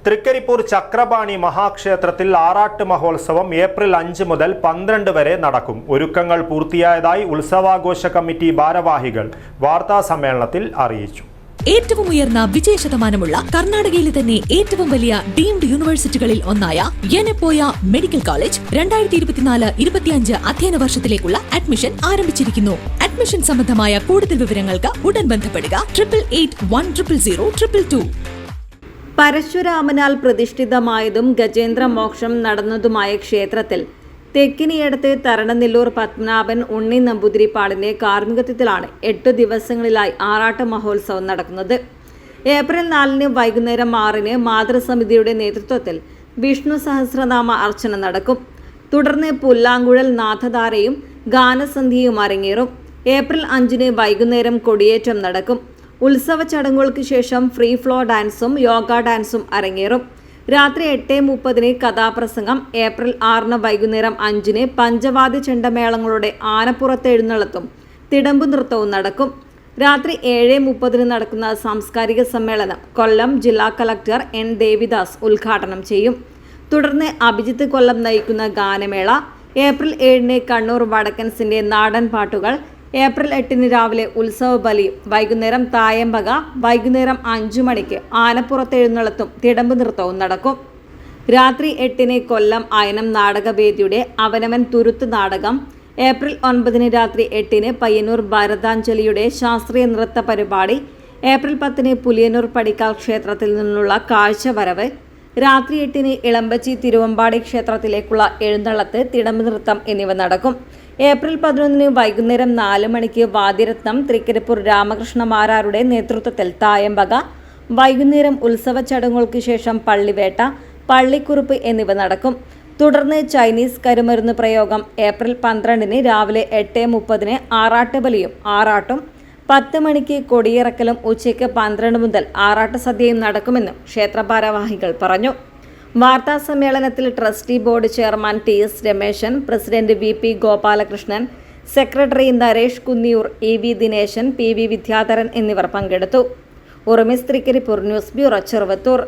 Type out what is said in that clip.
തൃക്കരിപ്പൂർ ചക്രപാണി മഹാക്ഷേത്രത്തിൽ ആറാട്ട് മഹോത്സവം ഏപ്രിൽ 5 മുതൽ 12 വരെ നടക്കും. ഒരുക്കങ്ങൾ പൂർത്തിയായതായി ഉത്സവാഘോഷ കമ്മിറ്റി ഭാരവാഹികൾ വാർത്താസമ്മേളനത്തിൽ അറിയിച്ചു. ഏറ്റവും ഉയർന്ന വിജയശതമാനമുള്ള കർണാടകയിലെ തന്നെ ഏറ്റവും വലിയ ഡീംഡ് യൂണിവേഴ്സിറ്റികളിൽ ഒന്നായ യനപ്പോയ മെഡിക്കൽ കോളേജ് 2024-25 അധ്യയന വർഷത്തിലേക്കുള്ള അഡ്മിഷൻ ആരംഭിച്ചിരിക്കുന്നു. അഡ്മിഷൻ സംബന്ധമായ കൂടുതൽ വിവരങ്ങൾക്ക് ഉടൻ ബന്ധപ്പെടുക 8881000222. പരശുരാമനാൽ പ്രതിഷ്ഠിതമായതും ഗജേന്ദ്ര മോക്ഷം നടന്നതുമായ ക്ഷേത്രത്തിൽ തെക്കിനിയടത്ത് തരണനെല്ലൂർ പത്മനാഭൻ ഉണ്ണി നമ്പൂതിരിപ്പാടിന്റെ കാർമ്മികത്വത്തിലാണ് 8 ദിവസങ്ങളിലായി ആറാട്ട് മഹോത്സവം നടക്കുന്നത്. ഏപ്രിൽ 4 വൈകുന്നേരം 6 മാതൃസമിതിയുടെ നേതൃത്വത്തിൽ വിഷ്ണു സഹസ്രനാമ അർച്ചന നടക്കും. തുടർന്ന് പുല്ലാങ്കുഴൽ നാഥധാരയും ഗാനസന്ധ്യയും അരങ്ങേറും. ഏപ്രിൽ 5 വൈകുന്നേരം കൊടിയേറ്റം നടക്കും. ഉത്സവ ചടങ്ങുകൾക്ക് ശേഷം ഫ്രീ ഫ്ലോ ഡാൻസും യോഗ ഡാൻസും അരങ്ങേറും. രാത്രി 8:30 കഥാപ്രസംഗം. ഏപ്രിൽ 6 വൈകുന്നേരം 5 പഞ്ചവാദ്യ ചെണ്ടമേളങ്ങളുടെ ആനപ്പുറത്ത് എഴുന്നള്ളത്തും തിടമ്പു നൃത്തവും നടക്കും. രാത്രി 7:30 നടക്കുന്ന സാംസ്കാരിക സമ്മേളനം കൊല്ലം ജില്ലാ കളക്ടർ N. ദേവിദാസ് ഉദ്ഘാടനം ചെയ്യും. തുടർന്ന് അഭിജിത്ത് കൊല്ലം നയിക്കുന്ന ഗാനമേള. ഏപ്രിൽ 7 കണ്ണൂർ വടക്കൻസിന്റെ നാടൻ പാട്ടുകൾ. ഏപ്രിൽ 8 രാവിലെ ഉത്സവ ബലി. വൈകുന്നേരം തായമ്പക. വൈകുന്നേരം 5 മണിക്ക് ആനപ്പുറത്ത് എഴുന്നള്ളത്തും തിടമ്പ് നൃത്തവും നടക്കും. രാത്രി 8 കൊല്ലം അയനം നാടകവേദിയുടെ അവനവൻ തുരുത്ത് നാടകം. ഏപ്രിൽ 9 രാത്രി 8 പയ്യന്നൂർ ഭാരതാഞ്ജലിയുടെ ശാസ്ത്രീയ നൃത്ത പരിപാടി. ഏപ്രിൽ 10 പുലിയന്നൂർ പടിക്കാൽ ക്ഷേത്രത്തിൽ നിന്നുള്ള കാഴ്ചവരവ്. രാത്രി 8 ഇളമ്പച്ചി തിരുവമ്പാടി ക്ഷേത്രത്തിലേക്കുള്ള എഴുന്നള്ളത്ത്, തിടമ്പ് നൃത്തം എന്നിവ നടക്കും. ഏപ്രിൽ 11 വൈകുന്നേരം 4 മണിക്ക് വാദ്യരത്നം തൃക്കരിപ്പൂർ രാമകൃഷ്ണ മാരാരുടെ നേതൃത്വത്തിൽ തായമ്പക. വൈകുന്നേരം ഉത്സവ ചടങ്ങുകൾക്ക് ശേഷം പള്ളിവേട്ട, പള്ളിക്കുറുപ്പ് എന്നിവ നടക്കും. തുടർന്ന് ചൈനീസ് കരുമരുന്ന് പ്രയോഗം. ഏപ്രിൽ 12 രാവിലെ 8:30 ആറാട്ട് ബലിയും ആറാട്ടും. 10 മണിക്ക് കൊടിയിറക്കലും. ഉച്ചയ്ക്ക് 12 മുതൽ ആറാട്ട് സദ്യയും നടക്കുമെന്നും ക്ഷേത്ര ഭാരവാഹികൾ പറഞ്ഞു. വാർത്താ സമ്മേളനത്തിൽ trustee board chairman TS Rameshan, president VP Gopalakrishnan, secretary Naresh Kunniyur, EV Dineshan, PV Vidyadharan എന്നിവർ പങ്കെടുത്തു. Urumis Trikaripur news bureau Cheruvathur.